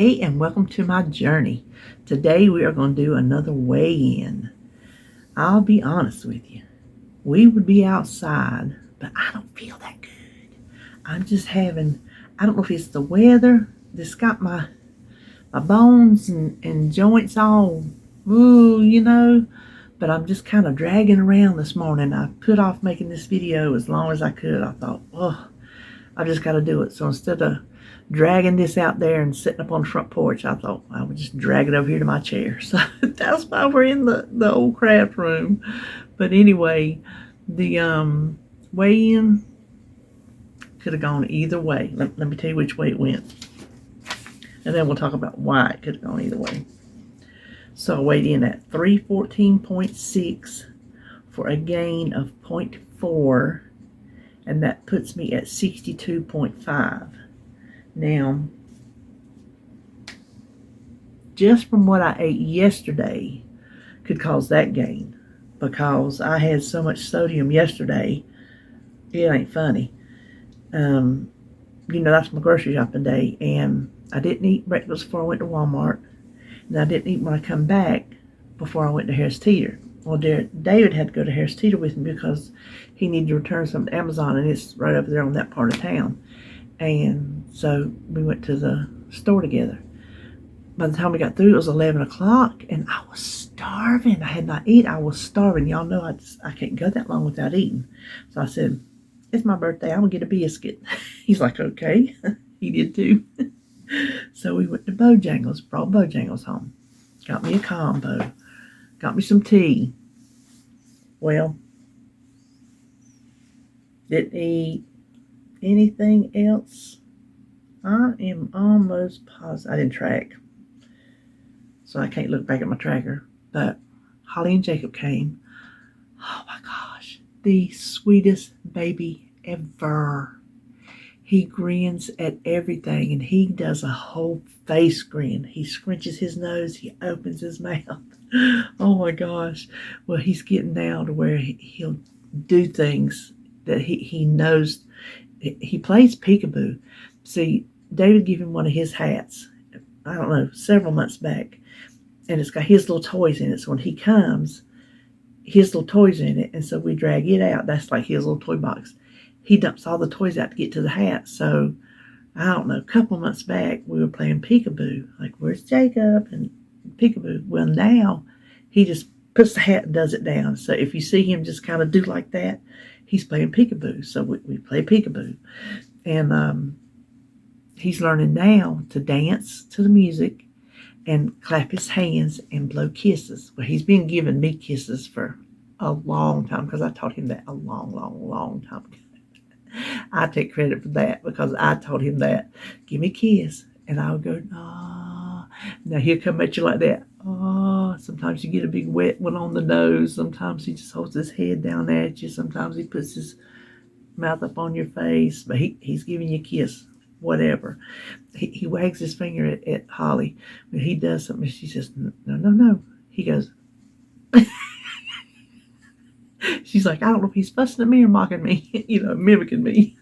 Hey, and welcome to my journey. Today we are going to do another weigh-in. I'll be honest with you. We would be outside, but I don't feel that good. I'm just having, I don't know if it's the weather that's got my bones and joints all, but I'm just kind of dragging around this morning. I put off making this video as long as I could. I thought, I just got to do it. So instead of dragging this out there and sitting up on the front porch, I thought I would just drag it over here to my chair. So that's why we're in the old craft room. But anyway, the weigh-in could have gone either way. Let me tell you which way it went. And then we'll talk about why it could have gone either way. So I weighed in at 314.6 for a gain of 0.4. And that puts me at 62.5. Now, just from what I ate yesterday could cause that gain, because I had so much sodium yesterday, it ain't funny. That's my grocery shopping day, and I didn't eat breakfast before I went to Walmart, and I didn't eat when I come back before I went to Harris Teeter. Well, David had to go to Harris Teeter with me because he needed to return something to Amazon, and it's right over there on that part of town. And so we went to the store together. By the time we got through, it was 11 o'clock, and I was starving. I had not eaten. I was starving. Y'all know I can't go that long without eating. So I said, it's my birthday. I'm going to get a biscuit. He's like, okay. He did too. So we went to Bojangles, brought Bojangles home. Got me a combo. Got me some tea. Well, didn't eat anything else. I am almost positive. I didn't track, so I can't look back at my tracker. But Holly and Jacob came. Oh my gosh, the sweetest baby ever. He grins at everything, and he does a whole face grin. He scrunches his nose. He opens his mouth. Oh my gosh. Well, he's getting now to where he'll do things that he knows. He plays peekaboo. See, David gave him one of his hats, I don't know, several months back, and it's got his little toys in it. So when he comes, his little toys in it, and so we drag it out. That's like his little toy box. He dumps all the toys out to get to the hat. So I don't know, a couple months back, we were playing peekaboo. Like, where's Jacob? And peekaboo. Well, now he just puts the hat and does it down. So if you see him just kind of do like that, he's playing peekaboo. So we play peekaboo. And he's learning now to dance to the music and clap his hands and blow kisses. Well, he's been giving me kisses for a long time because I taught him that a long time ago. I take credit for that because I taught him that. Give me a kiss. And I would go, ah. Now he'll come at you like that. Oh, sometimes you get a big wet one on the nose. Sometimes he just holds his head down at you. Sometimes he puts his mouth up on your face. But he's giving you a kiss, whatever. He wags his finger at Holly. When he does something, she says, no. He goes, she's like, I don't know if he's fussing at me or mocking me, mimicking me.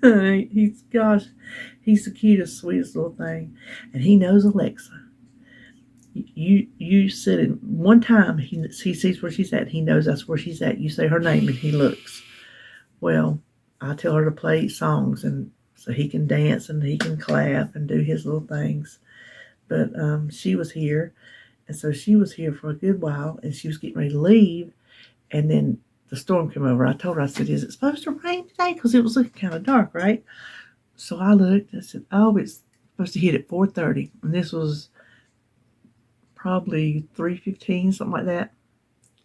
He's the cutest, sweetest little thing. And he knows Alexa. You said it one time, he sees where she's at. He knows that's where she's at. You say her name and he looks. Well, I tell her to play songs, and so he can dance and he can clap and do his little things. But she was here, and so she was here for a good while, and she was getting ready to leave, and then the storm came over. I told her, I said, is it supposed to rain today? Because it was looking kind of dark, right? So I looked, I said, oh, it's supposed to hit at 4:30, and this was probably 3:15, something like that.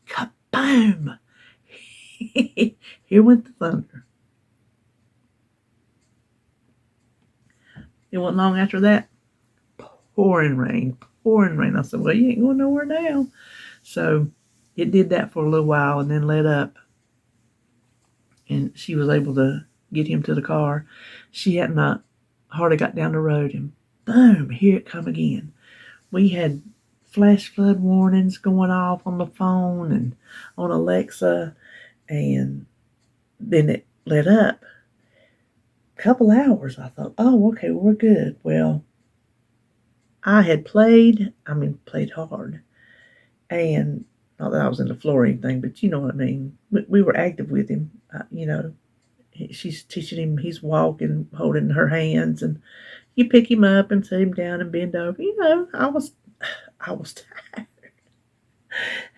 Kaboom! Here went the thunder. It wasn't long after that, pouring rain. I said, well, you ain't going nowhere now. So it did that for a little while and then let up. And she was able to get him to the car. She hadn't hardly got down the road, and boom, here it come again. We had flash flood warnings going off on the phone and on Alexa, and then it let up. A couple hours, I thought, oh, okay, we're good. Well, I had played hard. And not that I was in the floor or anything, but you know what I mean. We were active with him. She's teaching him, he's walking, holding her hands, and you pick him up and set him down and bend over. I was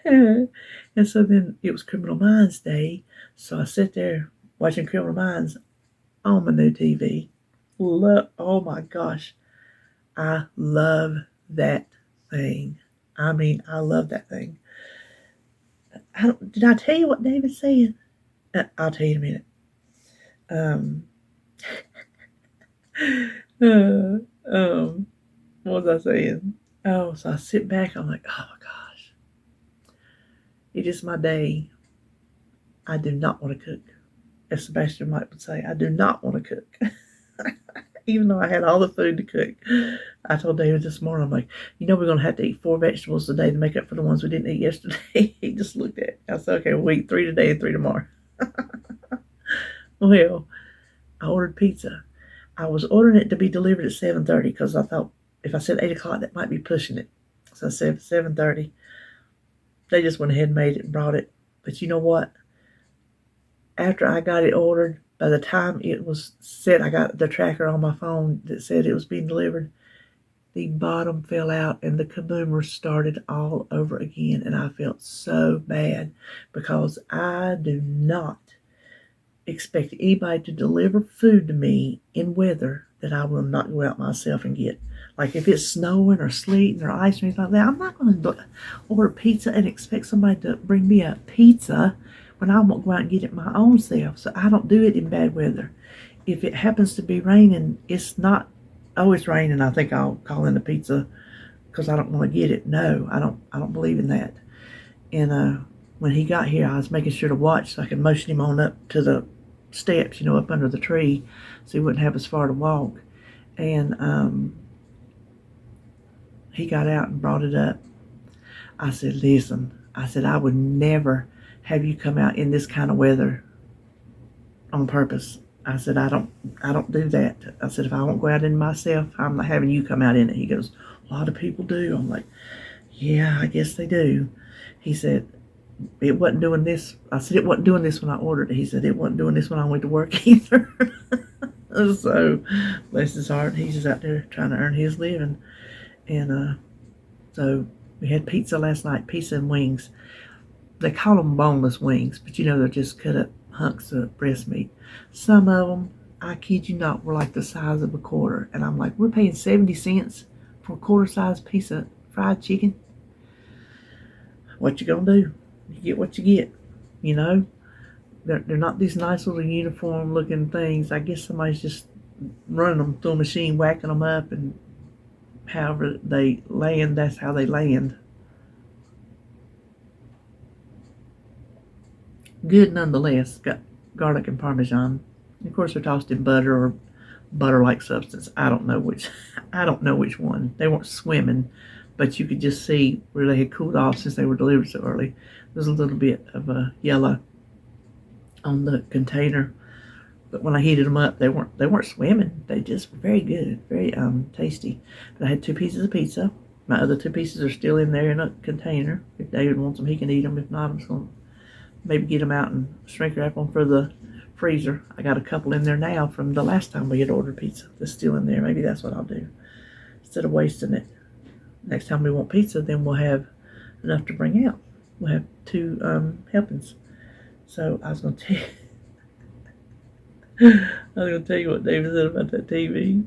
tired. And so then it was Criminal Minds Day. So I sit there watching Criminal Minds on my new TV. Oh my gosh. I love that thing. I mean, I love that thing. Did I tell you what David said? I'll tell you in a minute. What was I saying? Oh, so I sit back. I'm like, oh my gosh, it is my day. I do not want to cook. As Sebastian might would say, I do not want to cook. Even though I had all the food to cook. I told David this morning, I'm like, we're going to have to eat 4 vegetables today to make up for the ones we didn't eat yesterday. He just looked at it. I said, okay, we'll eat 3 today and 3 tomorrow. Well, I ordered pizza. I was ordering it to be delivered at 7:30 because I thought if I said 8 o'clock, that might be pushing it. So I said 7:30. They just went ahead and made it and brought it. But you know what? After I got it ordered, by the time it was set, I got the tracker on my phone that said it was being delivered. The bottom fell out and the kaboom started all over again. And I felt so bad because I do not expect anybody to deliver food to me in weather that I will not go out myself and get. Like if it's snowing or sleeting or ice or anything like that, I'm not going to order pizza and expect somebody to bring me a pizza when I won't go out and get it my own self. So I don't do it in bad weather. If it happens to be raining, it's not, oh, it's raining, I think I'll call in the pizza because I don't want to get it. No, I don't believe in that. And when he got here, I was making sure to watch so I could motion him on up to the steps, up under the tree so he wouldn't have as far to walk. And he got out and brought it up. I said, listen, I would never have you come out in this kind of weather on purpose. I said, I don't do that. I said, if I won't go out in myself, I'm not having you come out in it. He goes, a lot of people do. I'm like, yeah, I guess they do. He said, it wasn't doing this. I said, it wasn't doing this when I ordered it. He said, it wasn't doing this when I went to work either. So, bless his heart, he's just out there trying to earn his living. And so we had pizza last night, pizza and wings. They call them boneless wings, but they're just cut up hunks of breast meat. Some of them, I kid you not, were like the size of a quarter. And I'm like, we're paying 70 cents for a quarter-size piece of fried chicken? What you gonna do? You get what you get, They're not these nice little uniform-looking things. I guess somebody's just running them through a machine, whacking them up, and however they land, that's how they land. Good nonetheless. Got garlic and Parmesan. Of course, they're tossed in butter or butter-like substance. I don't know which. I don't know which one. They weren't swimming, but you could just see where they had cooled off since they were delivered so early. There's a little bit of yellow on the container, but when I heated them up, they weren't swimming. They just were very good, very tasty. But I had 2 pieces of pizza. My other 2 pieces are still in there in a container. If David wants them, he can eat them. If not, I'm just going to maybe get them out and shrink wrap them for the freezer. I got a couple in there now from the last time we had ordered pizza. They're still in there. Maybe that's what I'll do instead of wasting it. Next time we want pizza, then we'll have enough to bring out. We'll have 2 helpings. So I was going to tell you what David said about that TV.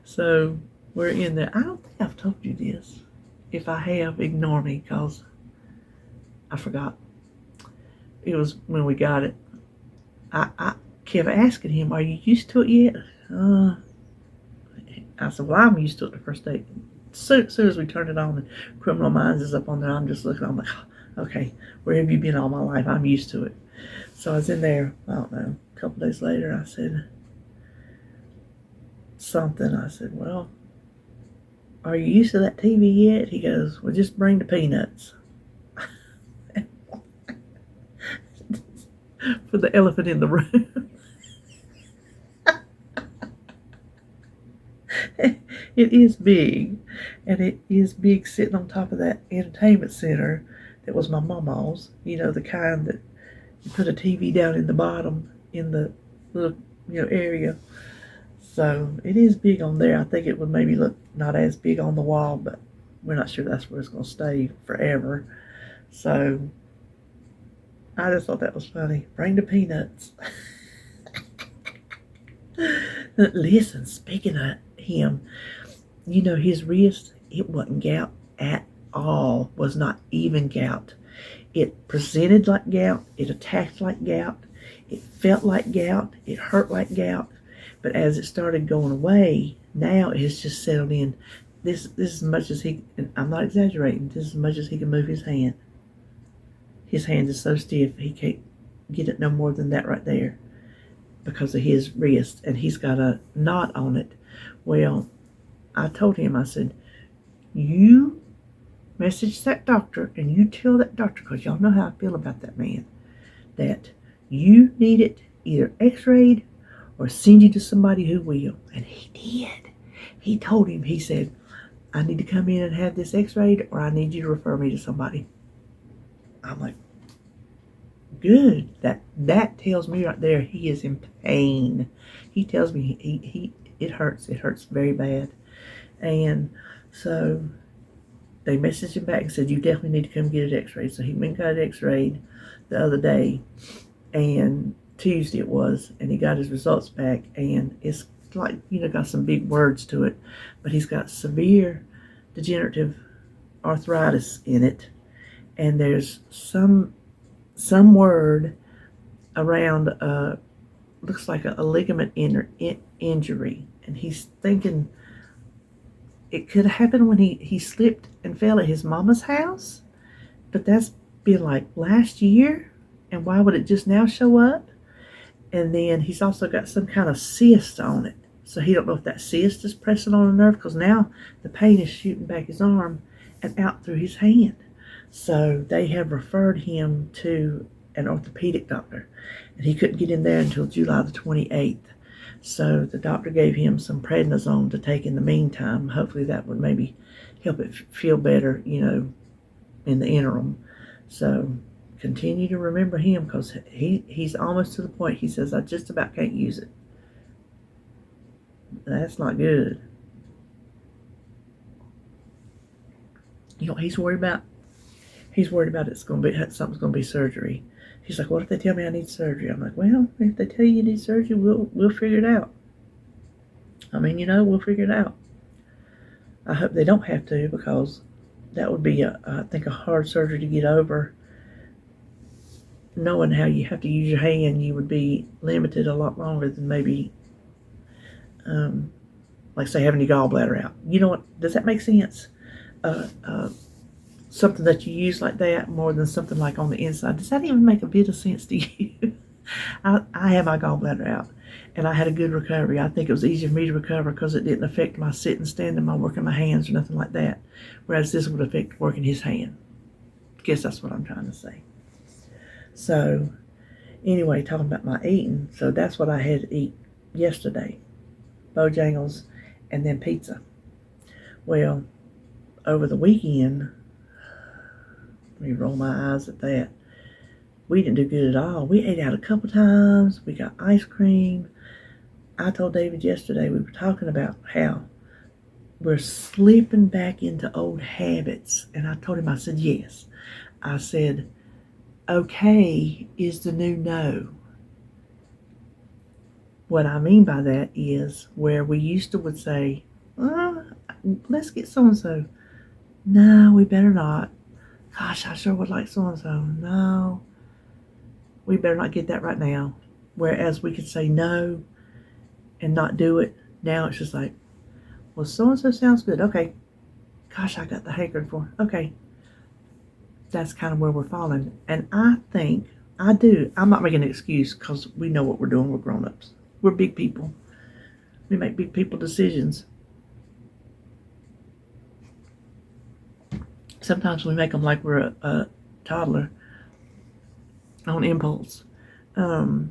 So we're in there. I don't think I've told you this. If I have, ignore me because I forgot. It was when we got it. I kept asking him, are you used to it yet? I said, well, I'm used to it the first day. As soon as we turned it on, and Criminal Minds is up on there, I'm just looking, I'm like, okay, where have you been all my life? I'm used to it. So I was in there, I don't know, a couple days later, I said something. I said, well, are you used to that TV yet? He goes, well, just bring the peanuts. For the elephant in the room. It is big, and it is big sitting on top of that entertainment center that was my mama's. You know, the kind that you put a TV down in the bottom in the little area. So it is big on there. I think it would maybe look not as big on the wall, but we're not sure that's where it's going to stay forever. So I just thought that was funny. Bring the peanuts. Listen, speaking of him, you know, his wrist, it wasn't gout at all, was not even gout. It presented like gout, it attacked like gout, it felt like gout, it hurt like gout, but as it started going away, now it has just settled in. This is as much as he, and I'm not exaggerating, this is as much as he can move his hand. His hand is so stiff, he can't get it no more than that right there because of his wrist, and he's got a knot on it. Well, I told him, I said, you message that doctor and you tell that doctor, because y'all know how I feel about that man, that you need it either x-rayed or send you to somebody who will. And he did. He told him, he said, I need to come in and have this x-rayed, or I need you to refer me to somebody. I'm like, good. That tells me right there he is in pain. He tells me he it hurts. It hurts very bad. And so they messaged him back and said, you definitely need to come get it x-rayed. So he went and got it x-rayed the other day, and Tuesday it was, and he got his results back, and it's like, got some big words to it, but he's got severe degenerative arthritis in it, and there's some word around looks like a ligament injury, and he's thinking it could have happened when he slipped and fell at his mama's house, but that's been like last year, and why would it just now show up? And then he's also got some kind of cyst on it, so he don't know if that cyst is pressing on a nerve, because now the pain is shooting back his arm and out through his hand. So they have referred him to an orthopedic doctor, and he couldn't get in there until July the 28th. So the doctor gave him some prednisone to take in the meantime. Hopefully that would maybe help it feel better, in the interim. So continue to remember him, because he's almost to the point, he says, I just about can't use it. That's not good. He's worried about something's going to be surgery. He's like, what if they tell me I need surgery? I'm like, well, if they tell you need surgery, we'll figure it out. I mean, we'll figure it out. I hope they don't have to, because that would be, I think, a hard surgery to get over. Knowing how you have to use your hand, you would be limited a lot longer than maybe, like, say, having your gallbladder out. You know what? Does that make sense? Something that you use like that more than something like on the inside. Does that even make a bit of sense to you? I had my gallbladder out, and I had a good recovery. I think it was easier for me to recover because it didn't affect my sitting, standing, my working my hands, or nothing like that. Whereas this would affect working his hand. I guess that's what I'm trying to say. So, anyway, talking about my eating, so that's what I had to eat yesterday. Bojangles and then pizza. Well, over the weekend, let me roll my eyes at that, we didn't do good at all. We ate out a couple times. We got ice cream. I told David yesterday, we were talking about how we're slipping back into old habits. And I told him, I said, yes. I said, okay is the new no. What I mean by that is where we used to would say, let's get so-and-so. No, we better not. Gosh, I sure would like so-and-so. No, we better not get that right now. Whereas we could say no and not do it. Now it's just like, well, so-and-so sounds good. Okay. Gosh, I got the hankering for it. Okay. That's kind of where we're falling. And I think, I'm not making an excuse, because we know what we're doing. We're grown-ups. We're big people. We make big people decisions. Sometimes we make them like we're a toddler on impulse. You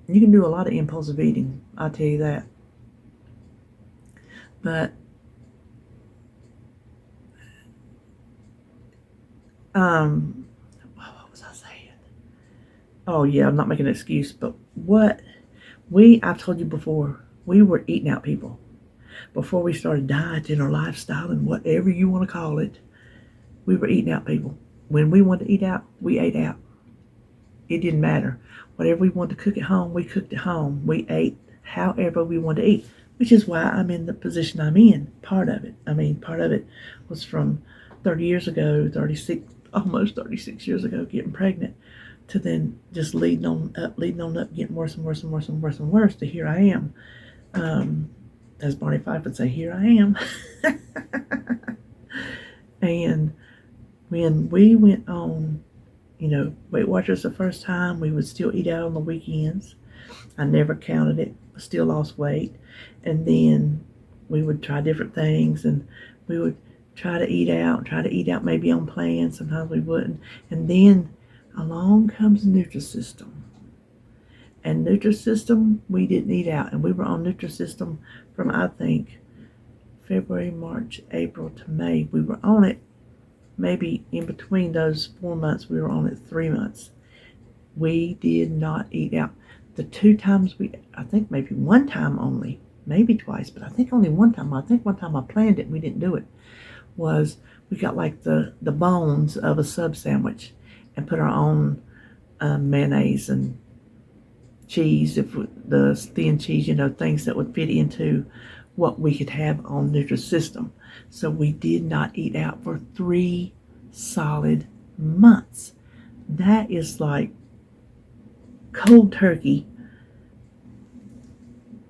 can do a lot of impulsive eating, I'll tell you that. But what was I saying? Oh yeah, I'm not making an excuse, but I've told you before, we were eating out people. Before we started dieting or lifestyle and whatever you want to call it, we were eating out people. When we wanted to eat out, we ate out. It didn't matter. Whatever we wanted to cook at home, we cooked at home. We ate however we wanted to eat, which is why I'm in the position I'm in. Part of it was from 30 years ago, 36, almost 36 years ago, getting pregnant, to then just leading on up, getting worse and worse and worse and worse and worse, to here I am. As Barney Fife would say, here I am. And when we went on, Weight Watchers the first time, we would still eat out on the weekends. I never counted it. I still lost weight. And then we would try different things, and we would try to eat out maybe on plan. Sometimes we wouldn't. And then along comes Nutrisystem. And Nutrisystem, we didn't eat out. And we were on Nutrisystem from, I think, February, March, April to May. We were on it. Maybe in between those 4 months, we were on it 3 months. We did not eat out. The 2 times I think maybe one time only, maybe twice, but I think only one time. I think one time I planned it and we didn't do it. Was we got like the bones of a sub sandwich and put our own mayonnaise and cheese, the thin cheese, things that would fit into what we could have on Nutrisystem. So we did not eat out for 3 solid months. That is like cold turkey.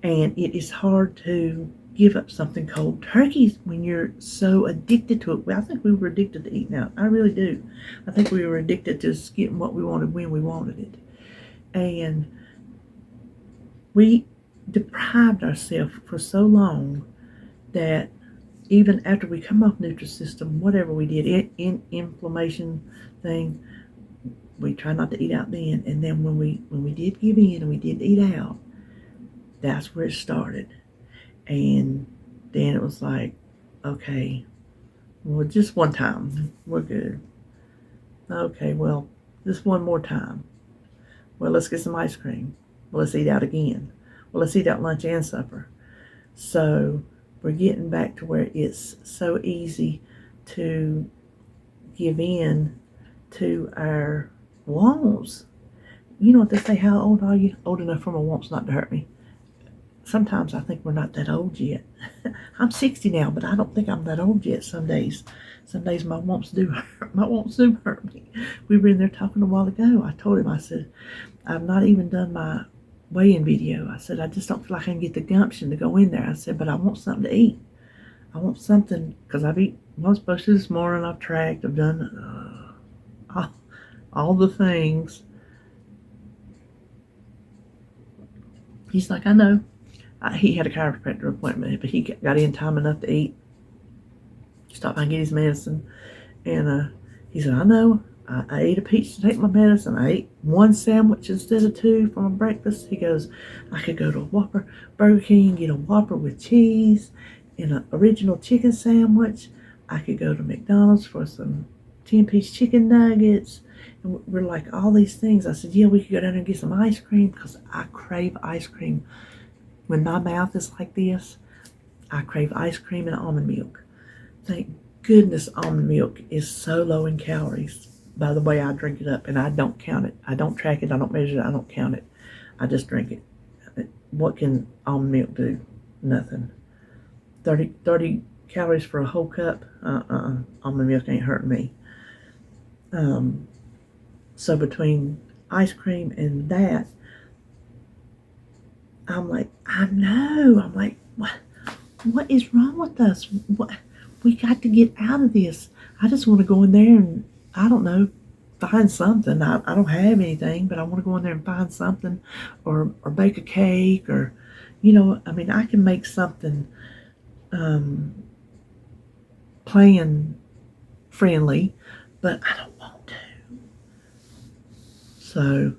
And it is hard to give up something cold turkey when you're so addicted to it. Well, I think we were addicted to eating out. I really do. I think we were addicted to just getting what we wanted when we wanted it. And we deprived ourselves for so long that even after we come off Nutrisystem, whatever we did, inflammation thing, we try not to eat out then. And then when we did give in and we did eat out, that's where it started. And then it was like, okay, well, just one time, we're good. Okay, well, just one more time. Well, let's get some ice cream. Well, let's eat out again. Well, let's eat out lunch and supper. So we're getting back to where it's so easy to give in to our wants. You know what they say, how old are you? Old enough for my wants not to hurt me. Sometimes I think we're not that old yet. I'm 60 now, but I don't think I'm that old yet some days. Some days my wants do hurt me. We were in there talking a while ago. I told him, I said, I've not even done my weigh-in video. I said, I just don't feel like I can get the gumption to go in there. I said, but I want something to eat. I want something, because I've eaten, I was supposed to this morning, I've tracked, I've done all the things. He's like, I know. He had a chiropractor appointment, but he got in time enough to eat. Stopped by and get his medicine. And he said, I know. I ate a peach to take my medicine. I ate 1 sandwich instead of 2 for my breakfast. He goes, I could go to a Whopper, Burger King, get a Whopper with cheese and an original chicken sandwich. I could go to McDonald's for some 10-piece chicken nuggets. And we're like, all these things. I said, yeah, we could go down there and get some ice cream, because I crave ice cream. When my mouth is like this, I crave ice cream and almond milk. Thank goodness almond milk is so low in calories. By the way, I drink it up, and I don't count it. I don't track it. I don't measure it. I don't count it. I just drink it. What can almond milk do? Nothing. 30 calories for a whole cup? Almond milk ain't hurting me. So between ice cream and that, I'm like, I'm like, what is wrong with us? We got to get out of this. I just want to go in there and, I don't know, find something. I don't have anything, but I want to go in there and find something, or bake a cake, or, I can make something plan friendly, but I don't want to. So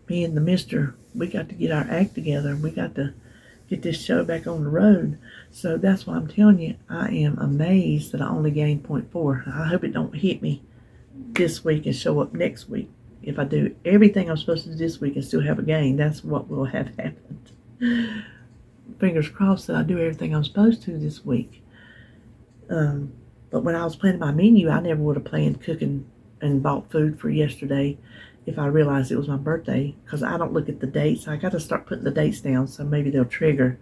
me and the mister, we got to get our act together. We got to get this show back on the road. So that's why I'm telling you, I am amazed that I only gained 0.4. I hope it don't hit me this week and show up next week. If I do everything I'm supposed to do this week and still have a gain, that's what will have happened. Fingers crossed that I do everything I'm supposed to this week. But when I was planning my menu, I never would have planned cooking and bought food for yesterday if I realized it was my birthday, because I don't look at the dates. I got to start putting the dates down so maybe they'll trigger.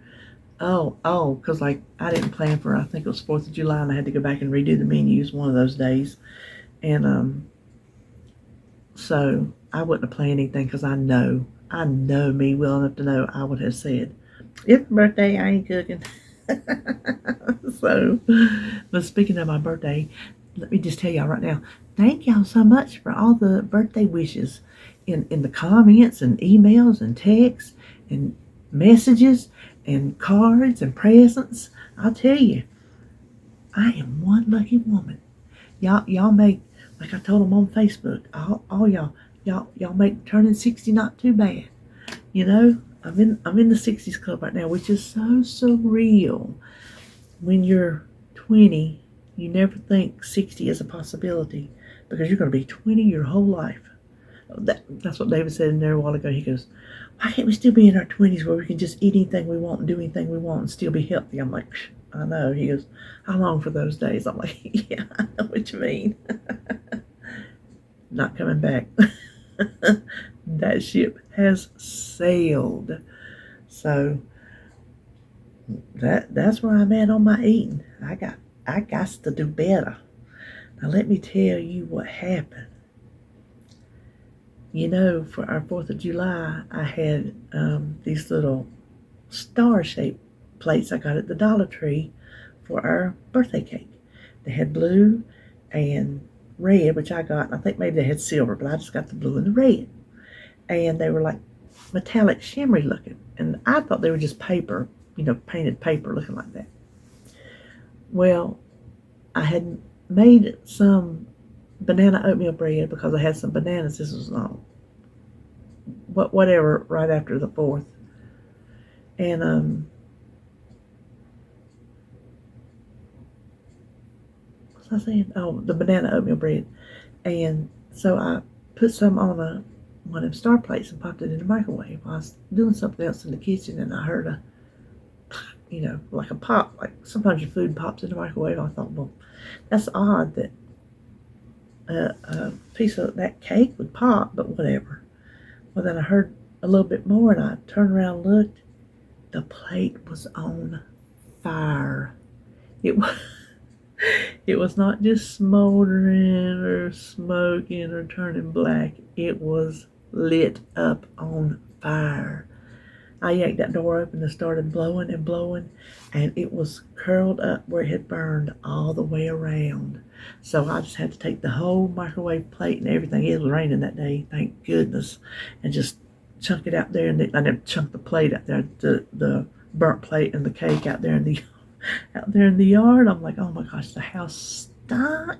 Because like I didn't plan for, I think it was 4th of July, and I had to go back and redo the menus one of those days. And so I wouldn't have planned anything, because I know me well enough to know I would have said, it's birthday, I ain't cooking. So, but speaking of my birthday, let me just tell y'all right now, thank y'all so much for all the birthday wishes in the comments and emails and texts and messages and cards and presents. I'll tell you, I am one lucky woman. Y'all make, like I told them on Facebook, all y'all make turning 60 not too bad. You know, I'm in the 60s club right now, which is so surreal. When you're 20, you never think 60 is a possibility, because you're going to be 20 your whole life. That's what David said in there a while ago. He goes, why can't we still be in our 20s where we can just eat anything we want and do anything we want and still be healthy? I'm like, I know. He goes, I long for those days. I'm like, yeah, I know what you mean. Not coming back. That ship has sailed. So that's where I'm at on my eating. I got to do better. Now let me tell you what happened. You know, for our 4th of July, I had these little star-shaped plates I got at the Dollar Tree for our birthday cake. They had blue and red, which I got. I think maybe they had silver, but I just got the blue and the red. And they were like metallic, shimmery looking. And I thought they were just paper, painted paper looking like that. Well, I had made some banana oatmeal bread because I had some bananas. This was whatever, right after the 4th. And what was I saying? Oh, the banana oatmeal bread. And so I put some on one of them star plates and popped it in the microwave. I was doing something else in the kitchen, and I heard like a pop, like sometimes your food pops in the microwave. I thought, well, that's odd that a piece of that cake would pop, but whatever. Well, then I heard a little bit more, and I turned around and looked. The plate was on fire. It was not just smoldering or smoking or turning black. It was lit up on fire. I yanked that door open and started blowing and blowing, and it was curled up where it had burned all the way around. So I just had to take the whole microwave plate and everything. It was raining that day, thank goodness, and just chunk it out there. And I didn't chunk the plate out there, the burnt plate and the cake out there in the yard. I'm like, oh my gosh, the house stunk.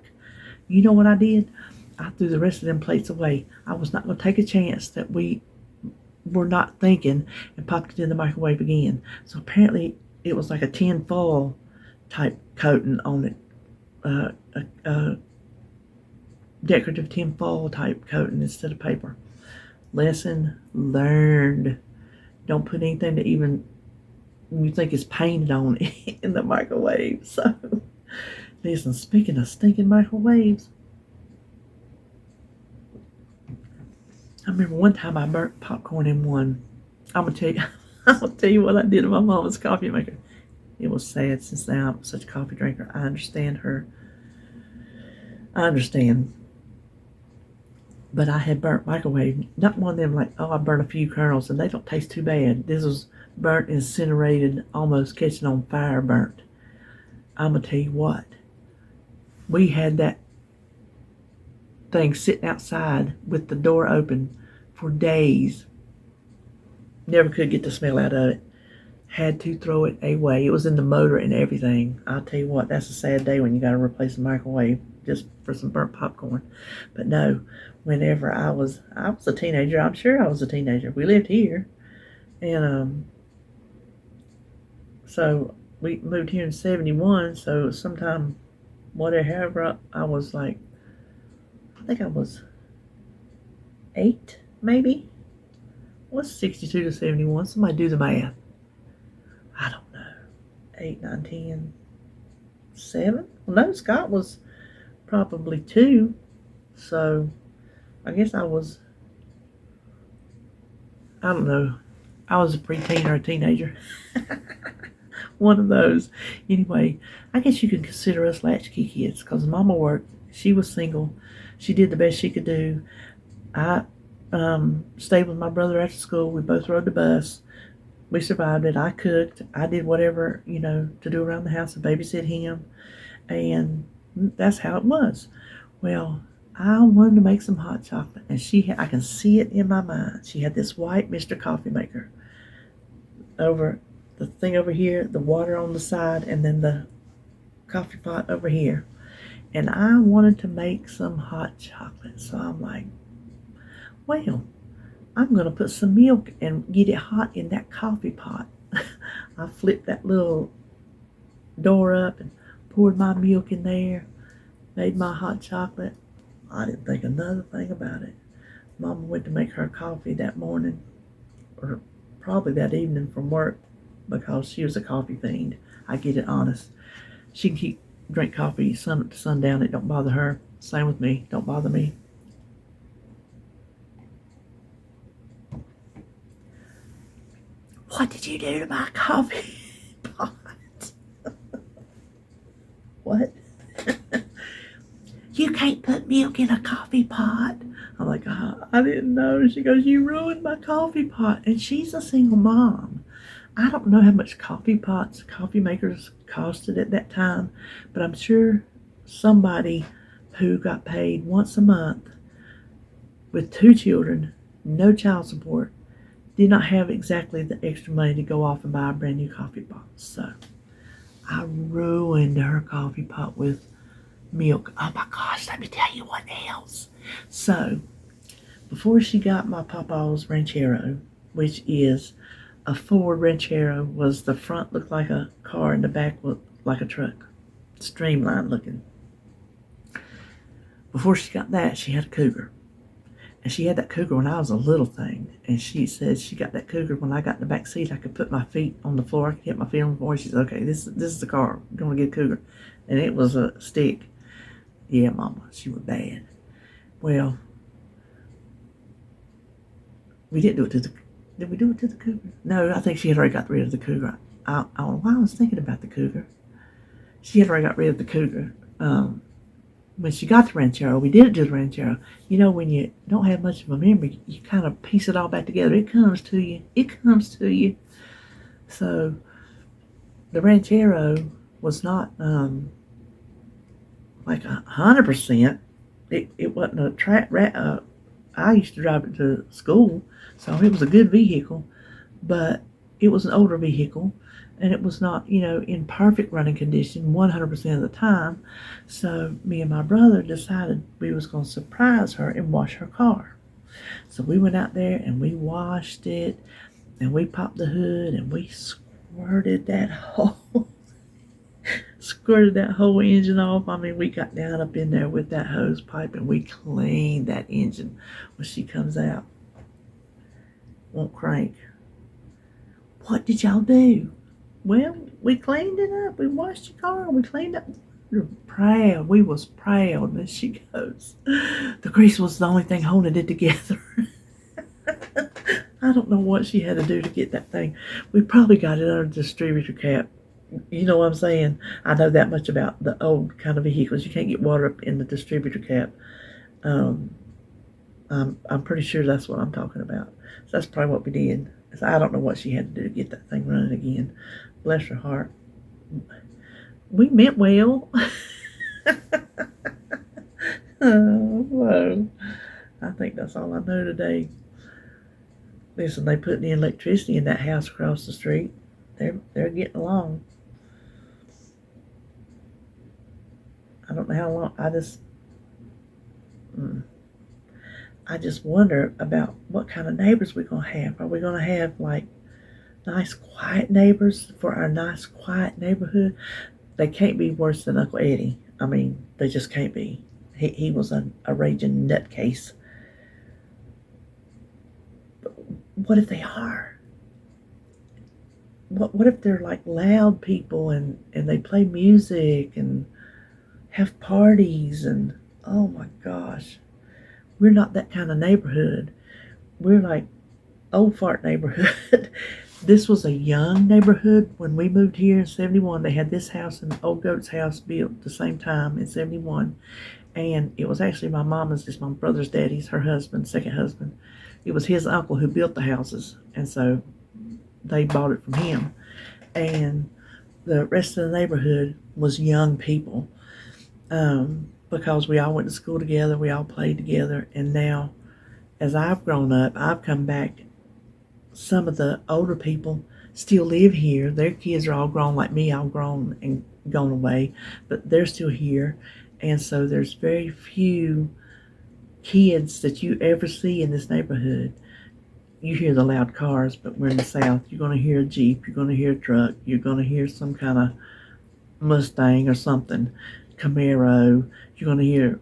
You know what I did? I threw the rest of them plates away. I was not going to take a chance that we were not thinking, and popped it in the microwave again. So apparently it was like a tin foil type coating on it, a decorative tin foil type coating instead of paper. Lesson learned. Don't put anything that even you think is painted on in the microwave. So listen, speaking of stinking microwaves, I remember one time I burnt popcorn in one. I'm gonna tell you what I did in my mama's coffee maker. It was sad, since now I'm such a coffee drinker. I understand her. I understand. But I had burnt microwave. Not one of them like, oh, I burnt a few kernels and they don't taste too bad. This was burnt, incinerated, almost catching on fire burnt. I'm gonna tell you what. We had that thing sitting outside with the door open for days. Never could get the smell out of it. Had to throw it away. It was in the motor and everything. I'll tell you what, that's a sad day when you got to replace a microwave just for some burnt popcorn. But no, whenever I was a teenager. I'm sure I was a teenager. We lived here, and So we moved here in 71, so sometime, whatever, I was like, I think I was 8, maybe? What's 62 to 71? Somebody do the math. I don't know. 8, 9, 10, 7? Well, no, Scott was probably 2, so I guess I was, I don't know, I was a preteen or a teenager. One of those. Anyway, I guess you can consider us latchkey kids because Mama worked. She was single. She did the best she could do. I stayed with my brother after school. We both rode the bus. We survived it. I cooked. I did whatever, to do around the house to babysit him. And that's how it was. Well, I wanted to make some hot chocolate. And I can see it in my mind. She had this white Mr. Coffee maker over the thing over here, the water on the side, and then the coffee pot over here. And I wanted to make some hot chocolate. So I'm like, well, I'm going to put some milk and get it hot in that coffee pot. I flipped that little door up and poured my milk in there, made my hot chocolate. I didn't think another thing about it. Mama went to make her coffee that morning, or probably that evening from work, because she was a coffee fiend. I get it honest. She can drink coffee sun up to sundown. It don't bother her. Same with me. Don't bother me. What did you do to my coffee pot? What? You can't put milk in a coffee pot. I'm like, I didn't know. She goes, you ruined my coffee pot. And she's a single mom. I don't know how much coffee makers costed at that time, but I'm sure somebody who got paid once a month with 2 children, no child support, did not have exactly the extra money to go off and buy a brand new coffee pot. So I ruined her coffee pot with milk. Oh my gosh, let me tell you what else. So before she got my Papa's Ranchero, which is a Ford Ranchero, was the front looked like a car and the back looked like a truck. Streamlined looking. Before she got that, she had a Cougar. And she had that Cougar when I was a little thing. And she said she got that Cougar when I got in the back seat. I could put my feet on the floor. I could hit my feet on the floor. She said, okay, this is the car. I'm going to get a Cougar. And it was a stick. Yeah, Mama, she was bad. Well, we didn't do it to the... Did we do it to the Cougar? No, I think she had already got rid of the Cougar. I don't know why I was thinking about the Cougar. She had already got rid of the Cougar. When she got the Ranchero, we did it to the Ranchero. You know, when you don't have much of a memory, you kind of piece it all back together. It comes to you. It comes to you. So the Ranchero was not like 100%. It wasn't a track rat. I used to drive it to school, so it was a good vehicle, but it was an older vehicle, and it was not, in perfect running condition 100% of the time. So me and my brother decided we was going to surprise her and wash her car. So we went out there and we washed it, and we popped the hood, and we squirted that whole engine off. I mean, we got down up in there with that hose pipe and we cleaned that engine. When she comes out, won't crank. What did y'all do? Well, we cleaned it up. We washed your car. We cleaned up. We were proud. We was proud. And she goes, the grease was the only thing holding it together. I don't know what she had to do to get that thing. We probably got it under the distributor cap. You know what I'm saying? I know that much about the old kind of vehicles. You can't get water up in the distributor cap. I'm pretty sure that's what I'm talking about. So that's probably what we did. So I don't know what she had to do to get that thing running again. Bless her heart. We meant well. Oh, whoa. I think that's all I know today. Listen, they put the electricity in that house across the street. They're getting along. I don't know how long. I just wonder about what kind of neighbors we're going to have. Are we going to have like nice, quiet neighbors for our nice, quiet neighborhood, they can't be worse than Uncle Eddie. I mean, they just can't be. He was a raging nutcase. But what if they are? What if they're like loud people and they play music and have parties and oh my gosh, we're not that kind of neighborhood. We're like old fart neighborhood. This was a young neighborhood when we moved here in 71. They had this house and Old Goat's house built at the same time in 71. And it was actually my mama's, just my brother's daddy's, her husband, second husband. It was his uncle who built the houses. And so they bought it from him. And the rest of the neighborhood was young people. Because we all went to school together, we all played together. And now, as I've grown up, I've come back. Some of the older people still live here. Their kids are all grown like me, all grown and gone away, but they're still here. And so there's very few kids that you ever see in this neighborhood. You hear the loud cars, but we're in the South. You're going to hear a Jeep, you're going to hear a truck, you're going to hear some kind of Mustang or something, Camaro. You're going to hear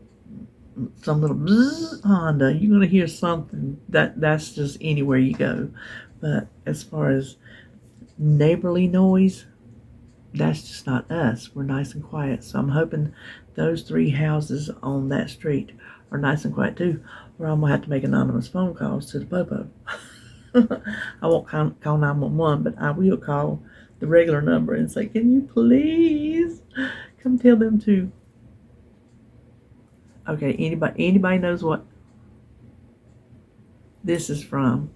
some little bzzz Honda. You're going to hear something that's just anywhere you go. But as far as neighborly noise, that's just not us. We're nice and quiet. So I'm hoping those 3 houses on that street are nice and quiet too, or I'm going to have to make anonymous phone calls to the popo. I won't call 911, but I will call the regular number and say, can you please come tell them to. Okay, anybody knows what this is from?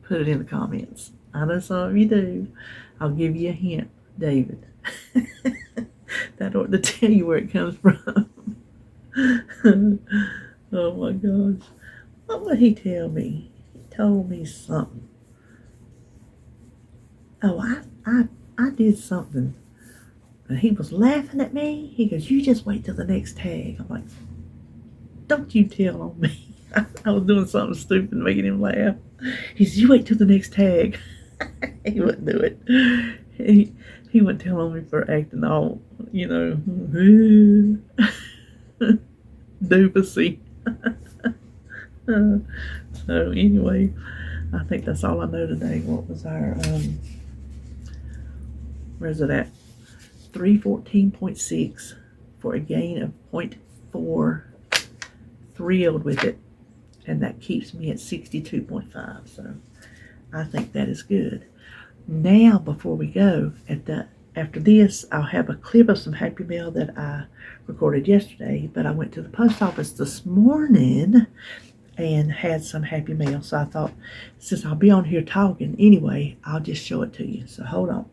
Put it in the comments. I know some of you do. I'll give you a hint, David. That ought to tell you where it comes from. Oh my gosh. What would he tell me? He told me something. Oh, I did something. And he was laughing at me. He goes, you just wait till the next tag. I'm like, don't you tell on me. I was doing something stupid making him laugh. He said, you wait till the next tag. He wouldn't do it. He wouldn't tell on me for acting all, doofusy. So anyway, I think that's all I know today. What was our, where's it at? 314.6 for a gain of 0.4. Thrilled with it, and that keeps me at 62.5. So I think that is good. Now, before we go, after this, I'll have a clip of some Happy Mail that I recorded yesterday, but I went to the post office this morning and had some Happy Mail. So I thought, since I'll be on here talking anyway, I'll just show it to you. So hold on.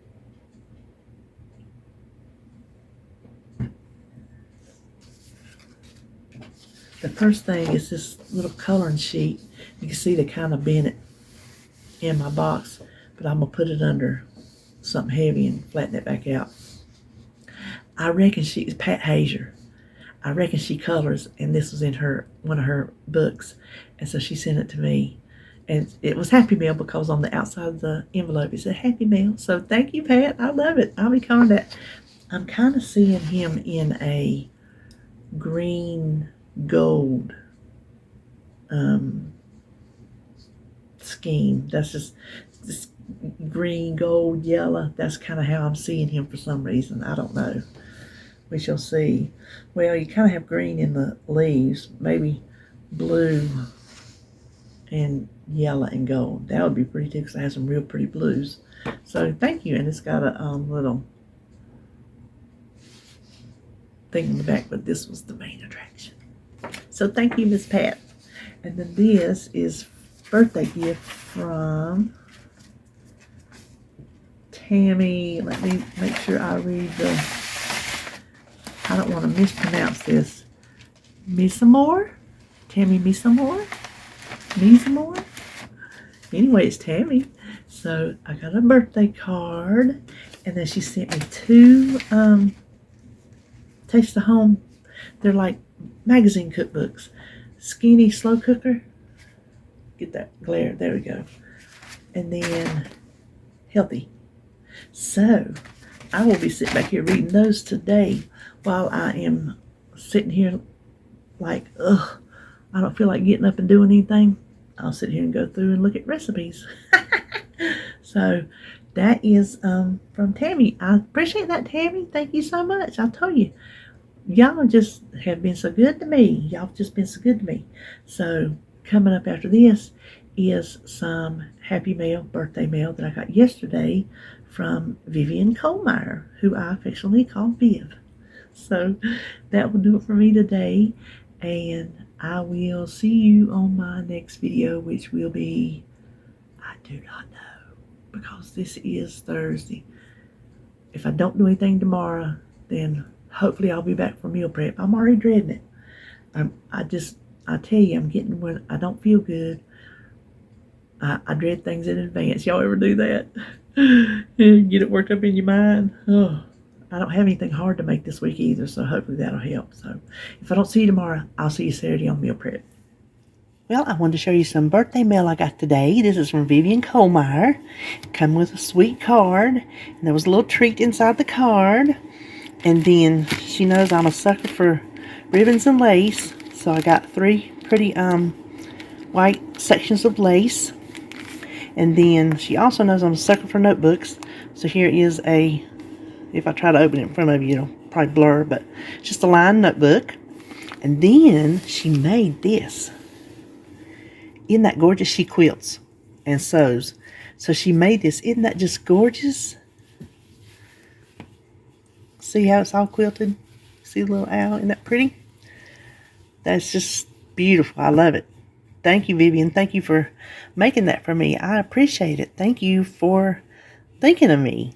The first thing is this little coloring sheet. You can see they kind of bent it in my box, but I'm going to put it under something heavy and flatten it back out. I reckon she's Pat Hazier. I reckon she colors, and this was in one of her books, and so she sent it to me. And it was Happy Mail because on the outside of the envelope it said Happy Mail. So thank you, Pat. I love it. I'll be calling that. I'm kind of seeing him in a green gold scheme. That's just this green, gold, yellow. That's kind of how I'm seeing him for some reason. I don't know. We shall see. Well, you kind of have green in the leaves, maybe blue and yellow and gold. That would be pretty too, because I have some real pretty blues. So thank you. And it's got a little thing in the back, but this was the main attraction. So thank you, Miss Pat. And then this is birthday gift from Tammy. Let me make sure I read I don't want to mispronounce this. Me some more? Tammy, me some more? Me some more? Anyway, it's Tammy. So I got a birthday card, and then she sent me 2 Taste of Home. They're like magazine cookbooks. Skinny slow cooker. Get that glare. There we go. And then healthy. So I will be sitting back here reading those today while I am sitting here like, ugh, I don't feel like getting up and doing anything. I'll sit here and go through and look at recipes. So that is from Tammy. I appreciate that, Tammy. Thank you so much. I told you, y'all just have been so good to me. Y'all have just been so good to me. So coming up after this is some happy mail, birthday mail that I got yesterday from Vivian Colemeyer, who I affectionately call Viv. So that will do it for me today, and I will see you on my next video, which will be, I do not know, because this is Thursday. If I don't do anything tomorrow, then hopefully I'll be back for meal prep. I'm already dreading it. I tell you, I'm getting, when I don't feel good, I dread things in advance. Y'all ever do that? Get it worked up in your mind? Oh, I don't have anything hard to make this week either, so hopefully that'll help. So if I don't see you tomorrow, I'll see you Saturday on meal prep. Well, I wanted to show you some birthday mail I got today. This is from Vivian Colemeyer. It come with a sweet card, and there was a little treat inside the card. And then she knows I'm a sucker for ribbons and lace, so I got 3 pretty white sections of lace. And then she also knows I'm a sucker for notebooks, so here is a, if I try to open it in front of you, it'll probably blur, but just a lined notebook. And then she made this. Isn't that gorgeous? She quilts and sews. So she made this. Isn't that just gorgeous? See how it's all quilted? See the little owl? Isn't that pretty? That's just beautiful. I love it. Thank you, Vivian. Thank you for making that for me. I appreciate it. Thank you for thinking of me.